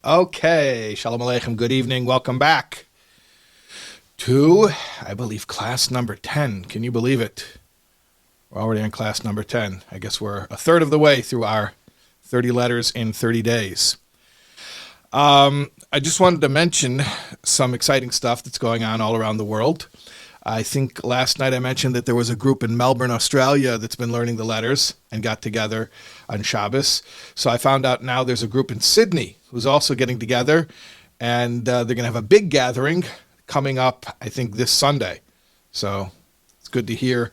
Okay, Shalom Aleichem, good evening, welcome back to, I believe, class number 10. Can you believe it? We're already in class number 10. I guess we're a third of the way through our 30 letters in 30 days. I just wanted to mention some exciting stuff that's going on all around the world. I think last night I mentioned that there was a group in Melbourne, Australia that's been learning the letters and got together on Shabbos. So I found out now there's a group in Sydney who's also getting together, and they're going to have a big gathering coming up, I think, this Sunday. So it's good to hear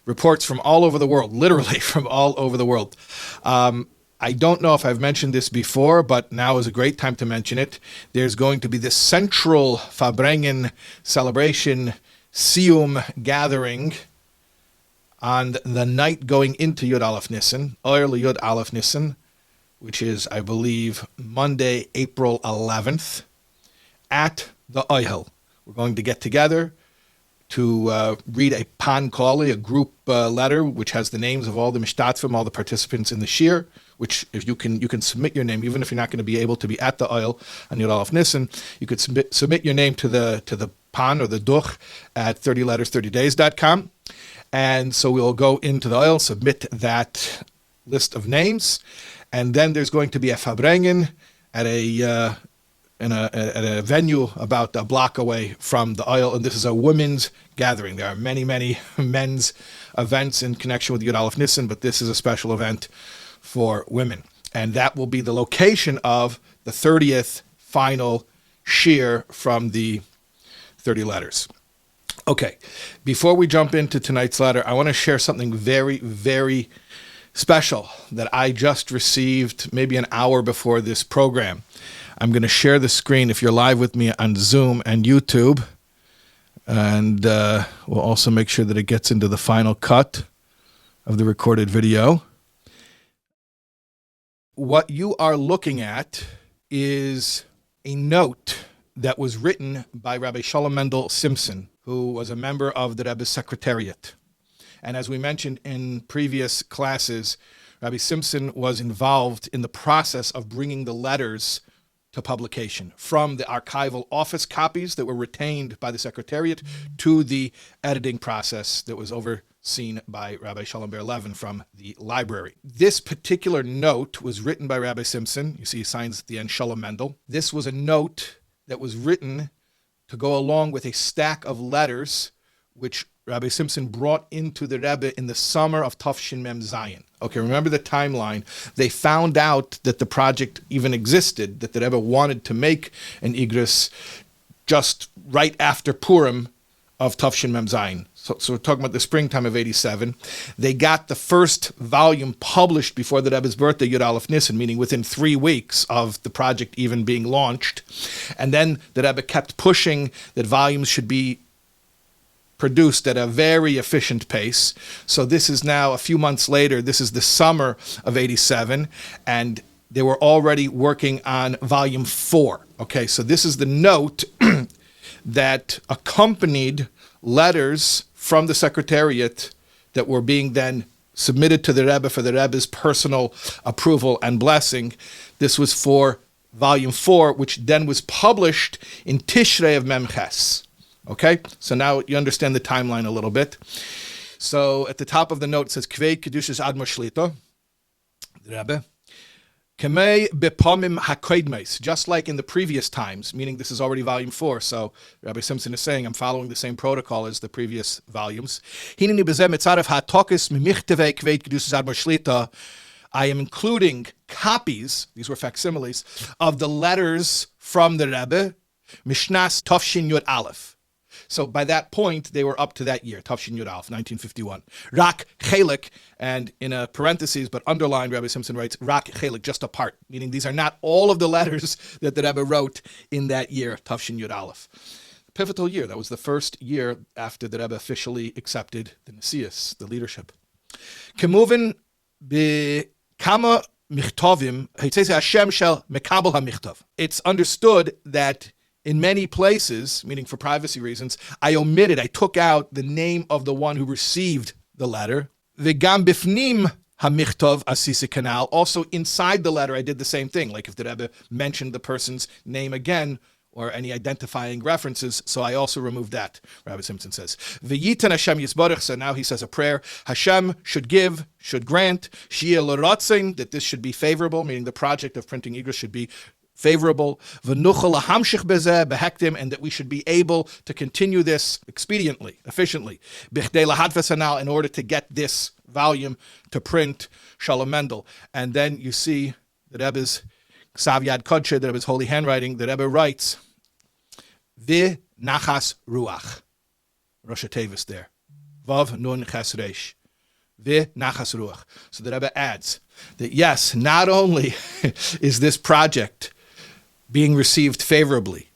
reports from all over the world, literally from all over the world. I don't know if I've mentioned this before, but now is a great time to mention it. There's going to be this central Farbrengen celebration Siyum gathering on the night going into Yud Aleph Nissen, early Yud Aleph Nissen, which is, I believe, Monday, April 11th, at the Archival. We're going to get together to read a pankali, a group letter, which has the names of all the mishtatzim, all the participants in the shir. Which, if you can submit your name, even if you're not going to be able to be at the oil on Yud Aleph Nissen, you could submit your name to the pan or the duch at 30letters30days.com. And so we'll go into the oil, submit that list of names, and then there's going to be a Farbrengen at a venue about a block away from the oil, and this is a women's gathering. There are many, many men's events in connection with Yud Aleph Nissen, but this is a special event for women. And that will be the location of the 30th final shir from the 30 letters. Okay, before we jump into tonight's letter, I want to share something very, very special that I just received maybe an hour before this program. I'm going to share the screen if you're live with me on Zoom and YouTube. And we'll also make sure that it gets into the final cut of the recorded video. What you are looking at is a note that was written by Rabbi Shalom Mendel Simpson, who was a member of the Rebbe's Secretariat. And as we mentioned in previous classes, Rabbi Simpson was involved in the process of bringing the letters to publication, from the archival office copies that were retained by the Secretariat to the editing process that was overseen by Rabbi Shalom Ber Levin from the library. This particular note was written by Rabbi Simpson. You see he signs at the end, Shalom Mendel. This was a note that was written to go along with a stack of letters which Rabbi Simpson brought into the Rebbe in the summer of Tafshin Mem Zayin. Okay, remember the timeline. They found out that the project even existed, that the Rebbe wanted to make an Igris just right after Purim of Tafshin Mem Zayin. So we're talking about the springtime of 87. They got the first volume published before the Rebbe's birthday, Yud Aleph Nissen, meaning within 3 weeks of the project even being launched. And then the Rebbe kept pushing that volumes should be produced at a very efficient pace. So this is now a few months later. This is the summer of 87, and they were already working on volume 4. Okay, so this is the note that accompanied letters from the Secretariat that were being then submitted to the Rebbe for the Rebbe's personal approval and blessing. This was for volume 4, which then was published in Tishrei of Memches. Okay, so now you understand the timeline a little bit. So at the top of the note it says, Kvei Kedushas Admor Shlita, the Rebbe, Kemei Bepomim HaKoidmeis, just like in the previous times, meaning this is already volume 4, so Rabbi Simpson is saying, I'm following the same protocol as the previous volumes. Hineni Bezeh Mitzarev HaTokis Mimichtevei Kvei Kedushas Admor Shlita, I am including copies, these were facsimiles, of the letters from the Rebbe, Mishnas Tafshin Yud Aleph. So by that point, they were up to that year, Tafshin Yud Aleph, 1951. Rak Chelik, and in a parentheses, but underlined, Rabbi Simpson writes, Rak Chelik, just a part, meaning these are not all of the letters that the Rebbe wrote in that year, Tafshin Yud Aleph. Pivotal year, that was the first year after the Rebbe officially accepted the Nesius, the leadership. Kemuvin Kama Michtovim, Hashem shel Mekabel HaMichtov. It's understood that in many places, meaning for privacy reasons, I took out the name of the one who received the letter. V'gam bifnim Hamichtov Asisi Canal. Also inside the letter, I did the same thing. Like if the Rebbe mentioned the person's name again, or any identifying references, so I also removed that, Rabbi Simpson says. V'yitan Hashem Yisborach, so now he says a prayer. Hashem should give, should grant, Shia l'ratzin, that this should be favorable, meaning the project of printing Igros should be favorable. V'nuchal lahamshich bezeh behektim, and that we should be able to continue this expediently, efficiently. Bichdei lahadves hanal, in order to get this volume to print, Shalom Mendel. And then you see the Rebbe's Ksav Yad Kodshe, the Rebbe's holy handwriting, the Rebbe writes, Vi nachas ruach. Rosh Tevis there. Vav nun ches reish. Vi nachas ruach. So the Rebbe adds that yes, not only is this project being received favorably,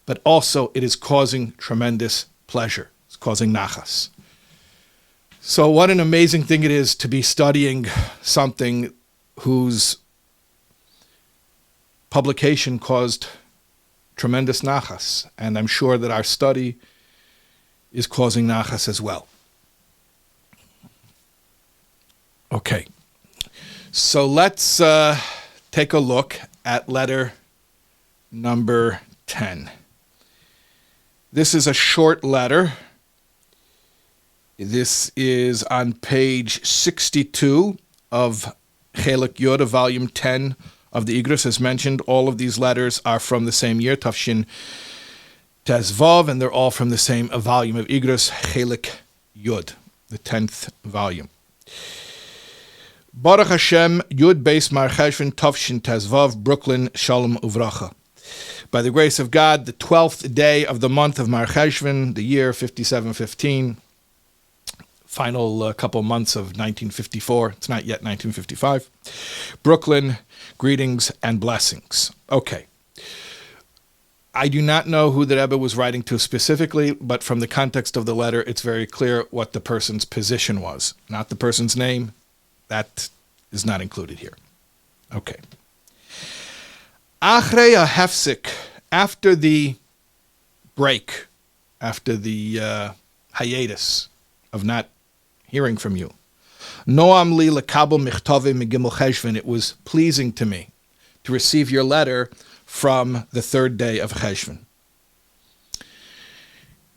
but also it is causing tremendous pleasure. It's causing nachas. So what an amazing thing it is to be studying something whose publication caused tremendous nachas, and I'm sure that our study is causing nachas as well. Okay, so let's take a look at letter number 10. This is a short letter. This is on page 62 of Chelik Yod, volume 10 of the Igros. As mentioned, all of these letters are from the same year, Tafshin Tezvav, and they're all from the same volume of Igros, Chelik Yod, the 10th volume. Baruch Hashem, Yud Beis Mar Cheshvan, Tafshin Tezvav, Brooklyn, Shalom Uvracha. By the grace of God, the 12th day of the month of Mar Cheshvan, the year 5715, final couple months of 1954. It's not yet 1955. Brooklyn, greetings and blessings. Okay. I do not know who the Rebbe was writing to specifically, but from the context of the letter, it's very clear what the person's position was. Not the person's name. That is not included here. Okay. Achrei hafsik, after the break, after the hiatus of not hearing from you. Noam li lekabel michtave megimel cheshvan. It was pleasing to me to receive your letter from the third day of Cheshvan.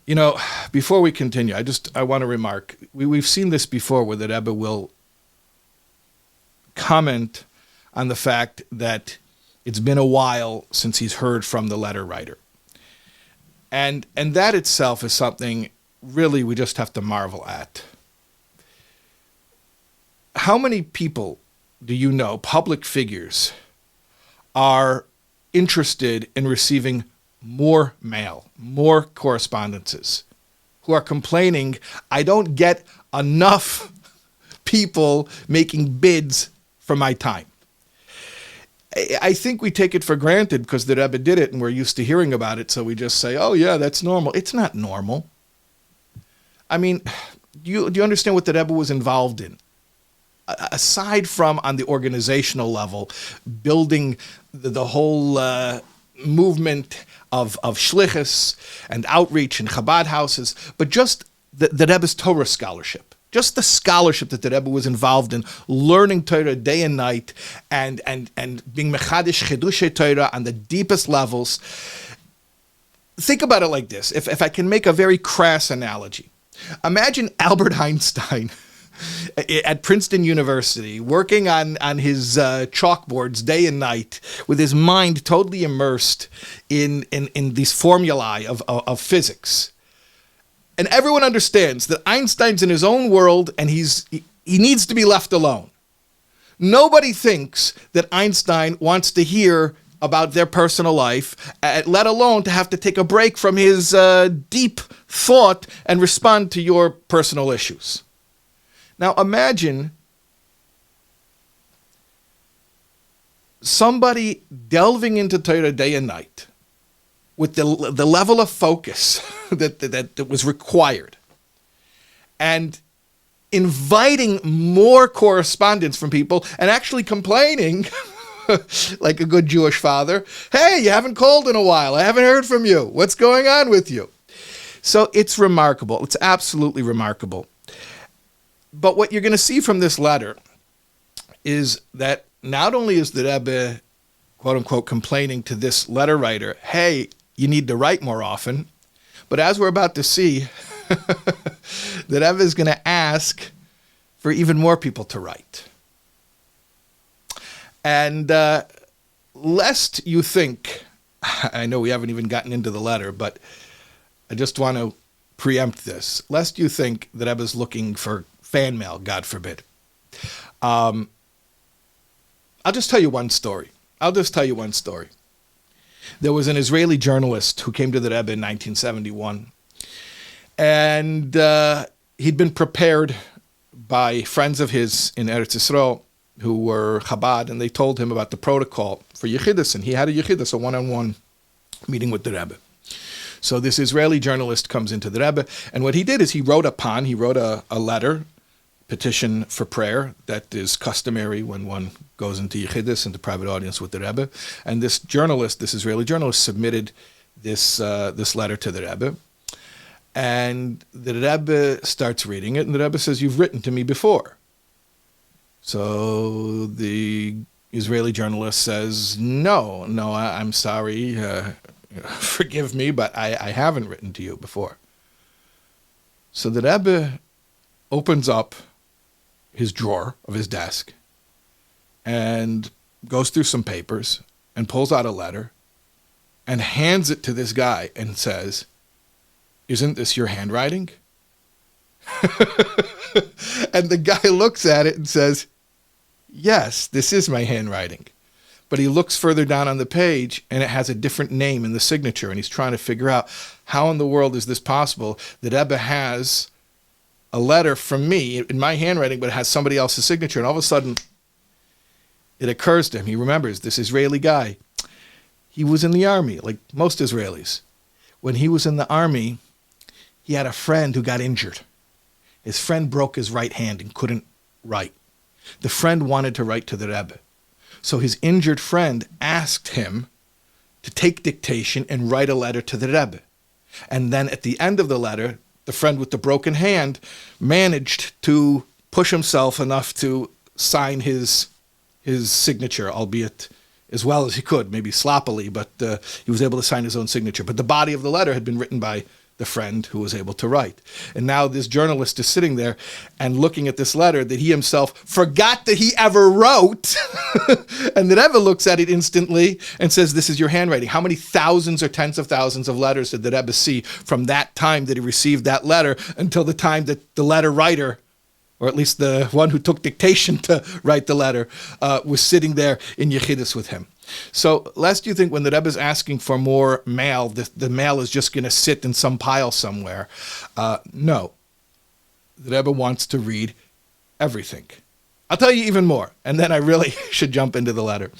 You know, before we continue, I want to remark, we've seen this before where the Rebbe will comment on the fact that it's been a while since he's heard from the letter writer. And that itself is something really we just have to marvel at. How many people do you know, public figures, are interested in receiving more mail, more correspondences, who are complaining, I don't get enough people making bids for my time? I think we take it for granted because the Rebbe did it and we're used to hearing about it, so we just say, oh yeah, that's normal. It's not normal. I mean, do you understand what the Rebbe was involved in? Aside from on the organizational level, building the whole movement of shlichus and outreach and Chabad houses, but just the Rebbe's Torah scholarship, just the scholarship that the Rebbe was involved in, learning Torah day and night, and being mechadish chidushay Torah on the deepest levels. Think about it like this. If I can make a very crass analogy, imagine Albert Einstein at Princeton University, working on his chalkboards day and night, with his mind totally immersed in these formulae of physics. And everyone understands that Einstein's in his own world and he needs to be left alone. Nobody thinks that Einstein wants to hear about their personal life, let alone to have to take a break from his deep thought and respond to your personal issues. Now imagine somebody delving into Torah day and night with the level of focus that was required, and inviting more correspondence from people and actually complaining like a good Jewish father, hey, you haven't called in a while, I haven't heard from you, what's going on with you? So it's remarkable. It's absolutely remarkable. But what you're going to see from this letter is that not only is the Rebbe, quote unquote, complaining to this letter writer, hey, you need to write more often, but as we're about to see, the Rebbe is going to ask for even more people to write. And lest you think, I know we haven't even gotten into the letter, but I just want to preempt this, lest you think that Rebbe is looking for fan mail, God forbid. I'll just tell you one story. There was an Israeli journalist who came to the Rebbe in 1971, and he'd been prepared by friends of his in Eretz Yisrael who were Chabad, and they told him about the protocol for Yechidus, and he had a Yechidus, a one-on-one meeting with the Rebbe. So this Israeli journalist comes into the Rebbe, and what he did is he wrote a letter, petition for prayer that is customary when one goes into Yechidus, into private audience with the Rebbe. And this Israeli journalist, submitted this letter to the Rebbe. And the Rebbe starts reading it, and the Rebbe says, "You've written to me before." So the Israeli journalist says, No, I'm sorry. Forgive me, but I haven't written to you before. So the Rebbe opens up his drawer of his desk and goes through some papers and pulls out a letter and hands it to this guy and says, "Isn't this your handwriting?" And the guy looks at it and says, "Yes, this is my handwriting." But he looks further down on the page and it has a different name in the signature, and he's trying to figure out, how in the world is this possible that Rebbe has a letter from me in my handwriting, but it has somebody else's signature? And all of a sudden, it occurs to him. He remembers this Israeli guy. He was in the army, like most Israelis. When he was in the army, he had a friend who got injured. His friend broke his right hand and couldn't write. The friend wanted to write to the Rebbe. So his injured friend asked him to take dictation and write a letter to the Rebbe. And then at the end of the letter, the friend with the broken hand managed to push himself enough to sign his signature, albeit as well as he could, maybe sloppily, but he was able to sign his own signature. But the body of the letter had been written by the friend who was able to write. And now this journalist is sitting there and looking at this letter that he himself forgot that he ever wrote. And the Rebbe looks at it instantly and says, "This is your handwriting." How many thousands or tens of thousands of letters did the Rebbe see from that time that he received that letter until the time that the letter writer, or at least the one who took dictation to write the letter, was sitting there in Yechidus with him? So lest you think when the Rebbe is asking for more mail, the mail is just going to sit in some pile somewhere. No. The Rebbe wants to read everything. I'll tell you even more, and then I really should jump into the letter.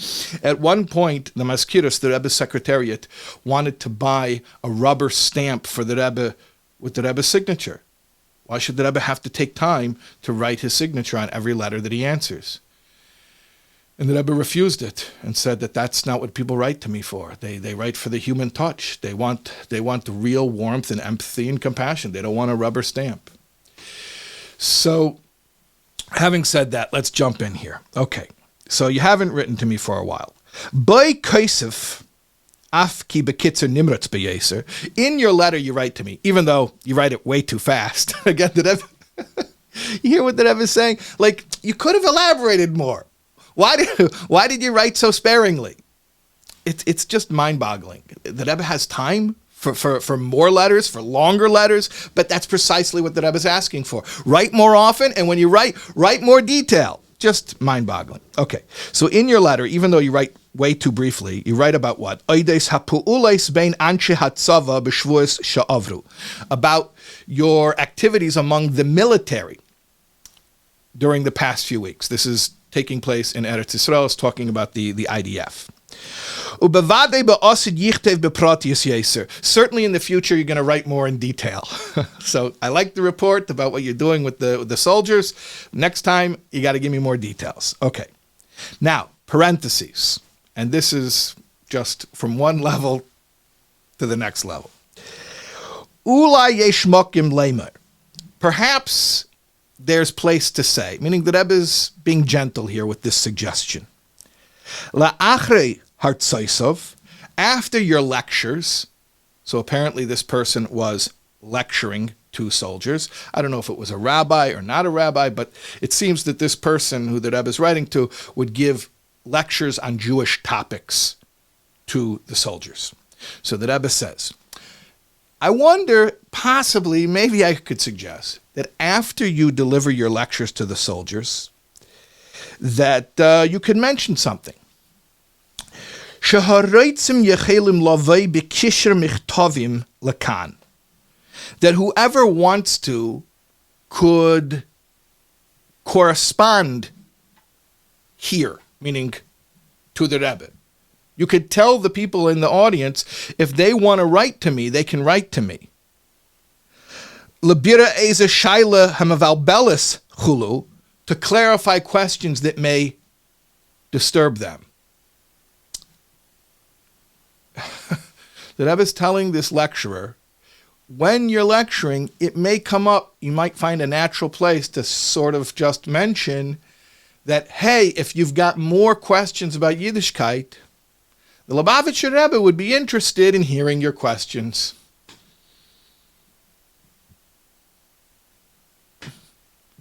At one point, the Maskiros, the Rebbe's secretariat, wanted to buy a rubber stamp for the Rebbe with the Rebbe's signature. Why should the Rebbe have to take time to write his signature on every letter that he answers? And the Rebbe refused it and said that that's not what people write to me for. They write for the human touch. They want the real warmth and empathy and compassion. They don't want a rubber stamp. So, having said that, let's jump in here. Okay, so you haven't written to me for a while. By Kaisef, af ki bekitzer nimrutz beyeser. In your letter you write to me, even though you write it way too fast. Again, the Rebbe, you hear what the Rebbe is saying? Like, you could have elaborated more. Why did you write so sparingly? It's just mind-boggling. The Rebbe has time for more letters, for longer letters, but that's precisely what the Rebbe is asking for. Write more often, and when you write more detail. Just mind-boggling. Okay, so in your letter, even though you write way too briefly, you write about what? About your activities among the military during the past few weeks. This is taking place in Eretz Yisrael. It's talking about the IDF. Certainly in the future, you're going to write more in detail. So I like the report about what you're doing with the soldiers. Next time, you got to give me more details. Okay. Now, parentheses. And this is just from one level to the next level. Perhaps there's place to say, meaning the Rebbe is being gentle here with this suggestion. La'achrei hartzaisov, after your lectures, so apparently this person was lecturing to soldiers. I don't know if it was a rabbi or not a rabbi, but it seems that this person who the Rebbe is writing to would give lectures on Jewish topics to the soldiers. So the Rebbe says, I wonder, possibly, maybe I could suggest that after you deliver your lectures to the soldiers, that you could mention something. That whoever wants to could correspond here, meaning to the Rebbe. You could tell the people in the audience, if they want to write to me, they can write to me. Lebira eze shaila hamavalbelis chulu, to clarify questions that may disturb them. The Rebbe is telling this lecturer, when you're lecturing, it may come up, you might find a natural place to sort of just mention that, hey, if you've got more questions about Yiddishkeit, the Lubavitcher Rebbe would be interested in hearing your questions.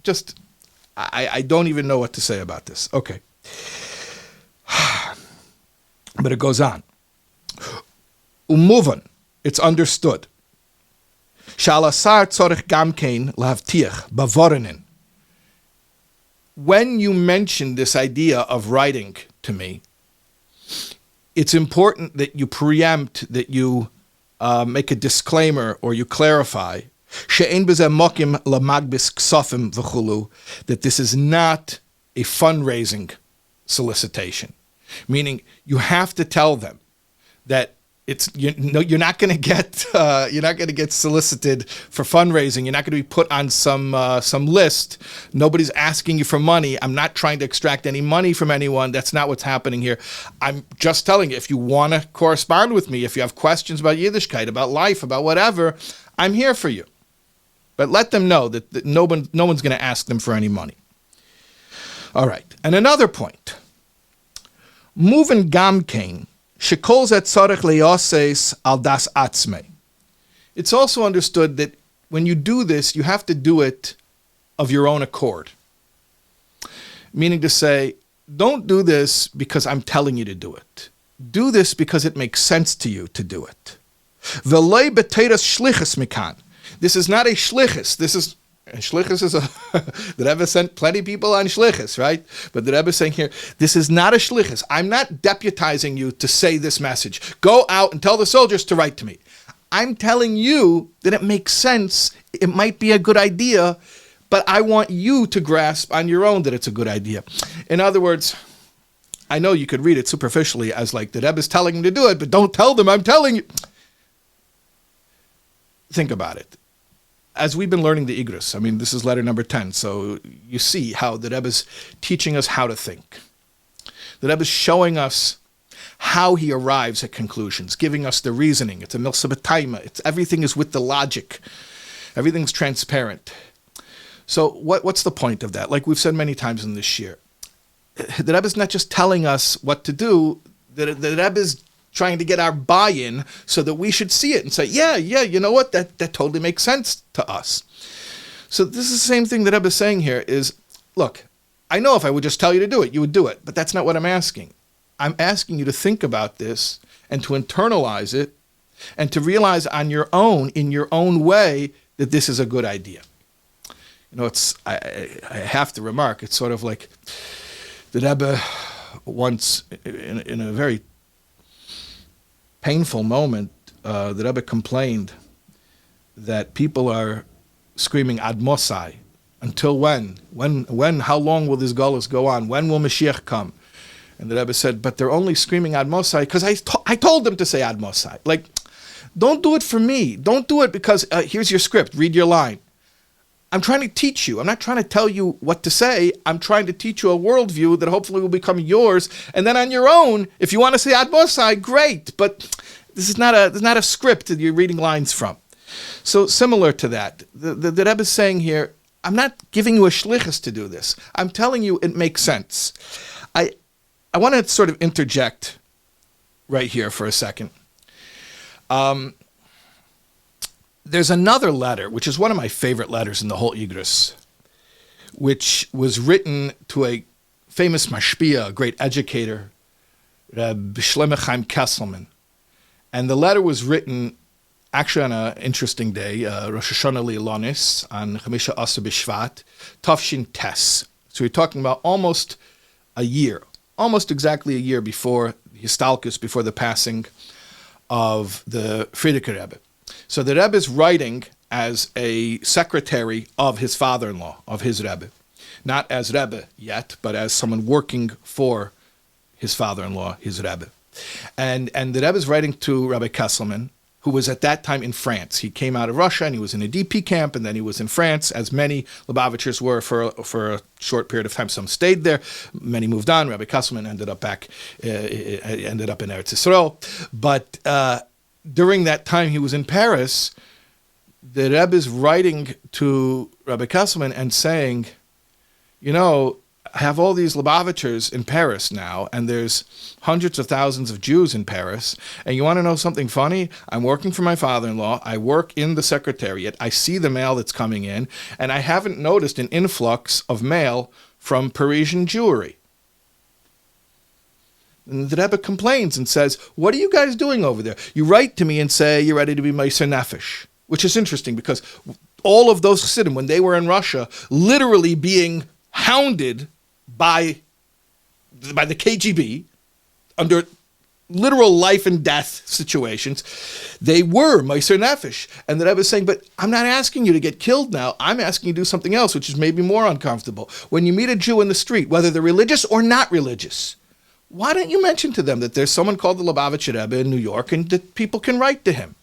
Just, I don't even know what to say about this. Okay. But it goes on. Umuvan, it's understood. Shalasar tzorich gamkein lahavtiach bavorinin. When you mention this idea of writing to me, it's important that you preempt, that you make a disclaimer or you clarify that this is not a fundraising solicitation. Meaning you have to tell them that you're not going to get solicited for fundraising. You're not going to be put on some list. Nobody's asking you for money. I'm not trying to extract any money from anyone. That's not what's happening here. I'm just telling you, if you want to correspond with me, if you have questions about Yiddishkeit, about life, about whatever, I'm here for you. But let them know that no one's going to ask them for any money. All right. And another point. Moving gamkein. It's also understood that when you do this, you have to do it of your own accord. Meaning to say, don't do this because I'm telling you to do it. Do this because it makes sense to you to do it. This is not a shlichus. Shlichus is the Rebbe sent plenty of people on shlichus, right? But the Rebbe is saying here, this is not a shlichus. I'm not deputizing you to say this message. Go out and tell the soldiers to write to me. I'm telling you that it makes sense. It might be a good idea, but I want you to grasp on your own that it's a good idea. In other words, I know you could read it superficially as like the Rebbe is telling him to do it, but don't tell them I'm telling you. Think about it. As we've been learning the Igros, I mean, this is letter number 10, so you see how the Rebbe is teaching us how to think. The Rebbe is showing us how he arrives at conclusions, giving us the reasoning. It's a milsa b'taima. Everything is with the logic. Everything's transparent. So what's the point of that? Like we've said many times in this year, the Rebbe is not just telling us what to do. The Rebbe is trying to get our buy-in so that we should see it and say, yeah, you know what, that totally makes sense to us. So this is the same thing that Rebbe is saying here is, look, I know if I would just tell you to do it, you would do it, but that's not what I'm asking. I'm asking you to think about this and to internalize it and to realize on your own, in your own way, that this is a good idea. You know, I have to remark, it's sort of like the Rebbe once, in a very painful moment, the Rebbe complained that people are screaming Ad Mosai. Until when? When? How long will this galus go on? When will Mashiach come? And the Rebbe said, but they're only screaming Ad Mosai because I told them to say Ad Mosai. Like, don't do it for me. Don't do it because here's your script. Read your line. I'm trying to teach you. I'm not trying to tell you what to say. I'm trying to teach you a worldview that hopefully will become yours. And then on your own, if you want to say Ad Mosai, great. But this is not a script that you're reading lines from. So similar to that, the Rebbe is saying here, I'm not giving you a shlichus to do this. I'm telling you it makes sense. I want to sort of interject right here for a second. There's another letter, which is one of my favorite letters in the whole Igros, which was written to a famous mashpia, a great educator, Rebbe Shlomo Chaim Kesselman. And the letter was written actually on an interesting day, Rosh Hashanah Li'Ilonis, on Chamisha Asar B'Shvat, Tafshin Tes. So we're talking about almost exactly a year before Histalkus, before the passing of the Frierdiker Rebbe. So the Rebbe is writing as a secretary of his father-in-law, of his Rebbe. Not as Rebbe yet, but as someone working for his father-in-law, his Rebbe. And the Rebbe is writing to Rabbi Kesselman, who was at that time in France. He came out of Russia and he was in a DP camp, and then he was in France, as many Lubavitchers were for a short period of time. Some stayed there, many moved on. Rabbi Kesselman ended up in Eretz Yisrael. But during that time he was in Paris, the Rebbe is writing to Rabbi Kesselman and saying, you know, I have all these Lubavitchers in Paris now, and there's hundreds of thousands of Jews in Paris. And you want to know something funny? I'm working for my father-in-law. I work in the secretariat. I see the mail that's coming in, and I haven't noticed an influx of mail from Parisian Jewry. And the Rebbe complains and says, what are you guys doing over there? You write to me and say you're ready to be Meiser Nefesh, which is interesting because all of those Chassidim, when they were in Russia, literally being hounded by the KGB under literal life and death situations, they were Meiser Nefesh. And the Rebbe is saying, but I'm not asking you to get killed now. I'm asking you to do something else, which is maybe more uncomfortable. When you meet a Jew in the street, whether they're religious or not religious, why don't you mention to them that there's someone called the Lubavitcher Rebbe in New York and that people can write to him?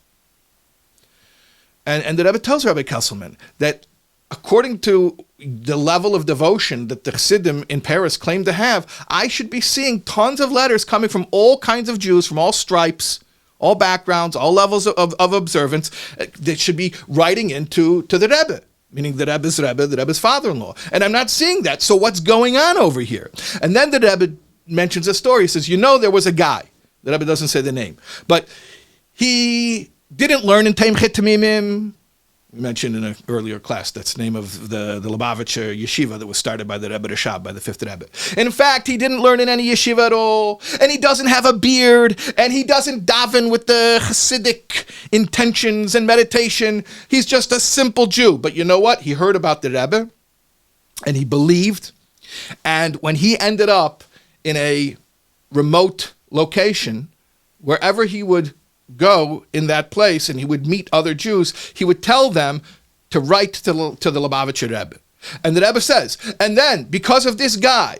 And the Rebbe tells Rabbi Kesselman that according to the level of devotion that the Chassidim in Paris claim to have, I should be seeing tons of letters coming from all kinds of Jews, from all stripes, all backgrounds, all levels of observance, that should be writing into the Rebbe, meaning the Rebbe's father-in-law. And I'm not seeing that, so what's going on over here? And then the Rebbe mentions a story. He says, you know, there was a guy, the Rebbe doesn't say the name, but he didn't learn in Teimchet Tamimim. We mentioned in an earlier class, that's the name of the Lubavitcher yeshiva that was started by the Rebbe Rashab, by the fifth Rebbe. In fact, he didn't learn in any yeshiva at all, and he doesn't have a beard, and he doesn't daven with the Hasidic intentions and meditation. He's just a simple Jew. But you know what? He heard about the Rebbe, and he believed, and when he ended up in a remote location, wherever he would go in that place and he would meet other Jews, he would tell them to write to the Lubavitcher Rebbe. And the Rebbe says, and then because of this guy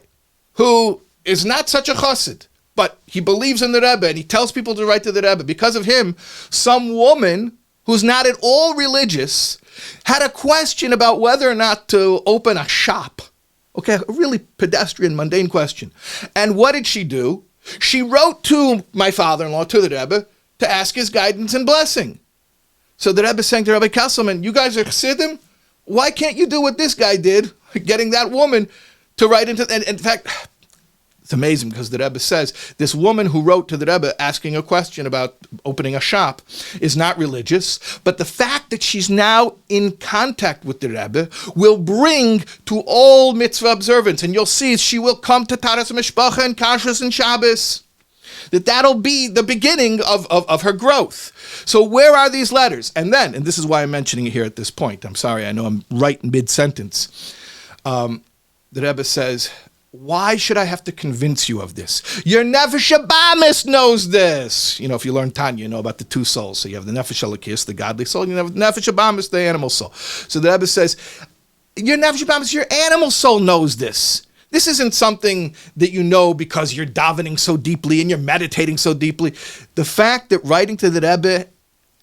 who is not such a chassid, but he believes in the Rebbe and he tells people to write to the Rebbe, because of him, some woman who's not at all religious had a question about whether or not to open a shop. Okay, a really pedestrian, mundane question. And what did she do? She wrote to my father-in-law, to the Rebbe, to ask his guidance and blessing. So the Rebbe is saying to Rabbi Kesselman, you guys are Chassidim? Why can't you do what this guy did, getting that woman to write into... And in fact, it's amazing because the Rebbe says this woman who wrote to the Rebbe asking a question about opening a shop is not religious, but the fact that she's now in contact with the Rebbe will bring to all mitzvah observance. And you'll see she will come to Taras Mishpacha and Kashrus and Shabbos. That'll be the beginning of her growth. So where are these letters? And this is why I'm mentioning it here at this point. I'm sorry, I know I'm right in mid-sentence. The Rebbe says, why should I have to convince you of this? Your Nefesh Abamis knows this. You know, if you learn Tanya, you know about the two souls. So you have the Nefesh Elokis, the godly soul, and you have the Nefesh Abamis, the animal soul. So the Rebbe says, your Nefesh Abamis, your animal soul knows this. This isn't something that you know because you're davening so deeply and you're meditating so deeply. The fact that writing to the Rebbe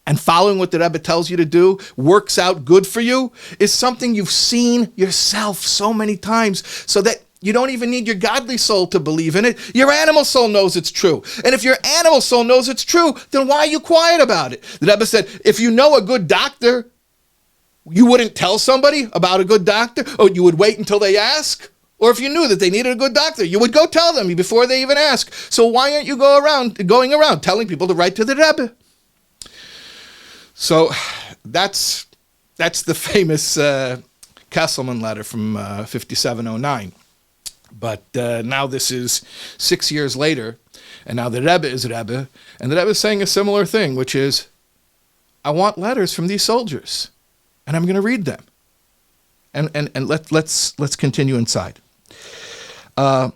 and following what the Rebbe tells you to do works out good for you is something you've seen yourself so many times, so that you don't even need your godly soul to believe in it. Your animal soul knows it's true. And if your animal soul knows it's true, then why are you quiet about it? The Rebbe said, if you know a good doctor, You wouldn't tell somebody about a good doctor? Or you would wait until they ask? Or if you knew that they needed a good doctor, you would go tell them before they even ask. So why aren't you going around telling people to write to the Rebbe? So that's the famous Kesselman letter from 5709. But now this is 6 years later, and now the Rebbe is Rebbe, and the Rebbe is saying a similar thing, which is, I want letters from these soldiers, and I'm going to read them. And let's continue inside. And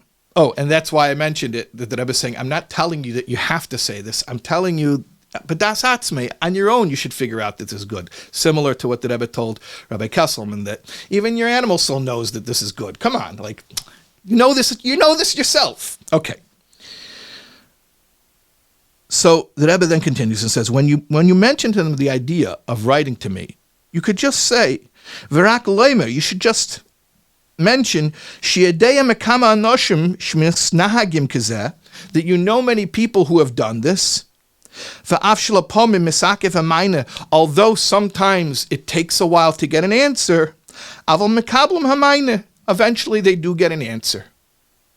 that's why I mentioned it, that the Rebbe is saying, I'm not telling you that you have to say this. I'm telling you, but das atzmei, on your own, you should figure out that this is good. Similar to what the Rebbe told Rabbi Kesselman, that even your animal soul knows that this is good. Come on, you know this yourself. Okay. So the Rebbe then continues and says, when you mention to them the idea of writing to me, you could just say, V'rak loimer, you should just mention, Shi'edeya mekama anoshim shmis nahagim kazeh, that you know many people who have done this. Although sometimes it takes a while to get an answer, eventually they do get an answer.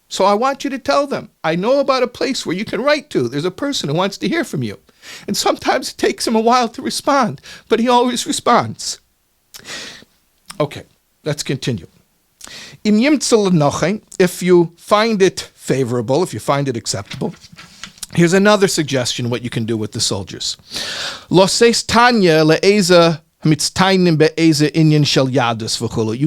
So I want you to tell them, I know about a place where you can write to. There's a person who wants to hear from you. And sometimes it takes him a while to respond, but he always responds. Okay, let's continue. If you find it favorable, if you find it acceptable, here's another suggestion what you can do with the soldiers. You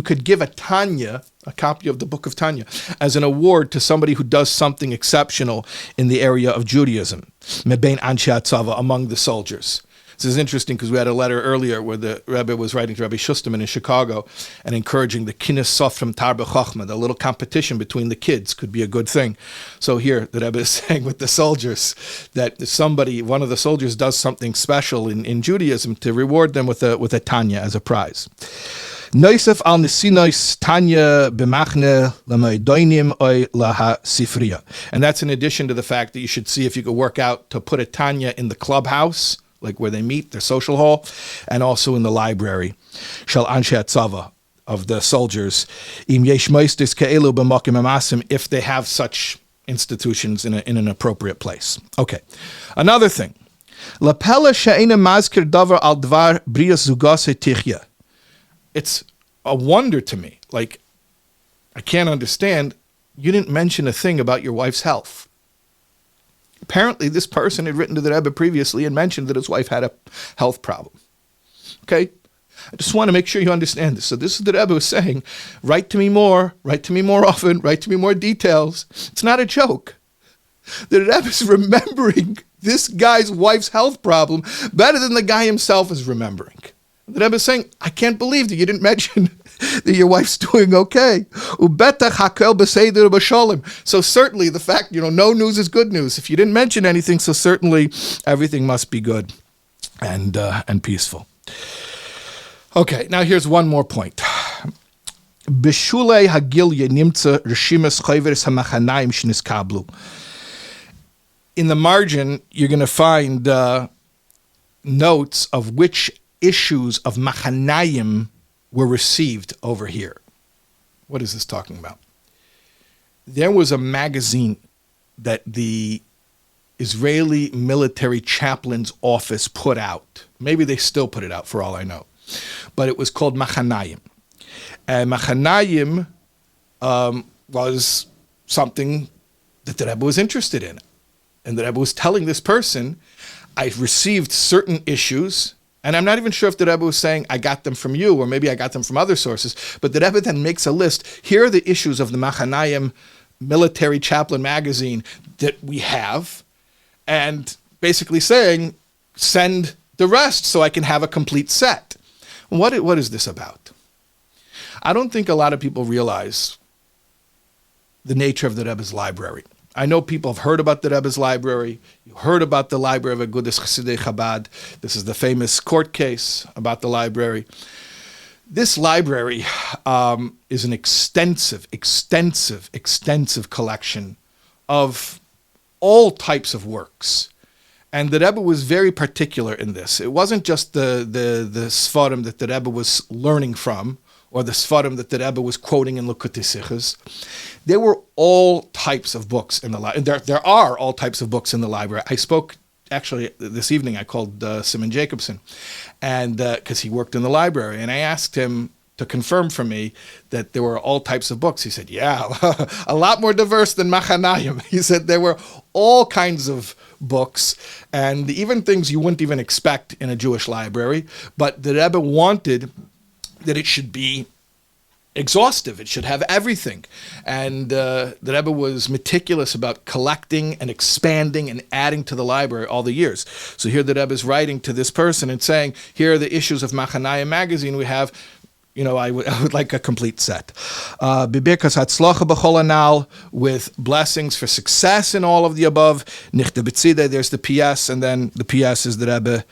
could give a Tanya, a copy of the book of Tanya, as an award to somebody who does something exceptional in the area of Judaism, among the soldiers. This is interesting because we had a letter earlier where the Rebbe was writing to Rabbi Schusterman in Chicago and encouraging the Kinnis Sofrim Tarbe Chochma, the little competition between the kids could be a good thing. So here the Rebbe is saying with the soldiers that if one of the soldiers does something special in Judaism, to reward them with a Tanya as a prize. Noisef al Nisinois Tanya b'machne l'maidoinim oy laha sifriya. And that's in addition to the fact that you should see if you could work out to put a Tanya in the clubhouse, like where they meet, their social hall, and also in the library, shel anshe hatzava, of the soldiers, im yesh moistis ke'elu b'makim amasim, if they have such institutions in an appropriate place. Okay, another thing. Lapela she'ena mazkir davar al dvar brias zugase tichya. It's a wonder to me, I can't understand, you didn't mention a thing about your wife's health. Apparently, this person had written to the Rebbe previously and mentioned that his wife had a health problem. Okay? I just want to make sure you understand this. So this is the Rebbe was saying, write to me more often, write to me more details. It's not a joke. The Rebbe is remembering this guy's wife's health problem better than the guy himself is remembering. The Rebbe is saying, I can't believe that you didn't mention that your wife's doing okay. So certainly the fact, no news is good news. If you didn't mention anything, so certainly everything must be good and peaceful. Okay, now here's one more point. B'shulei hagilya nimtza reshimas chayveres hamachanaim shniskablu. In the margin, you're going to find notes of which issues of Machanayim were received over here. What is this talking about? There was a magazine that the Israeli military chaplain's office put out. Maybe they still put it out for all I know. But it was called Machanayim. And Machanayim was something that the Rebbe was interested in. And the Rebbe was telling this person, I've received certain issues, and I'm not even sure if the Rebbe was saying, I got them from you, or maybe I got them from other sources, but the Rebbe then makes a list. Here are the issues of the Machanayim Military Chaplain magazine that we have, and basically saying, send the rest so I can have a complete set. What is this about? I don't think a lot of people realize the nature of the Rebbe's library. I know people have heard about the Rebbe's library. You heard about the library of Agudas Chassidei Chabad. This is the famous court case about the library. This library is an extensive collection of all types of works. And the Rebbe was very particular in this. It wasn't just the Sfarim that the Rebbe was learning from, or the Sfarim that the Rebbe was quoting in Likutei Sichos. There were all types of books in the library. There are all types of books in the library. I spoke, actually, this evening, I called Simon Jacobson, and because he worked in the library, and I asked him to confirm for me that there were all types of books. He said, yeah, a lot more diverse than Machanayim. He said there were all kinds of books, and even things you wouldn't even expect in a Jewish library, but the Rebbe wanted that it should be exhaustive. It should have everything. And the Rebbe was meticulous about collecting and expanding and adding to the library all the years. So here the Rebbe is writing to this person and saying, here are the issues of Machanayim magazine we have. I would like a complete set. Bibirkas hatzlacha b'chol anal, with blessings for success in all of the above. Nichte b'tzidei, there's the PS, and then the PS is the Rebbe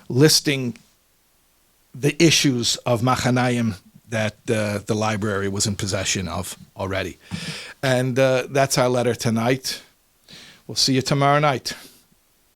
listing the issues of Machanayim that the library was in possession of already. And that's our letter tonight. We'll see you tomorrow night.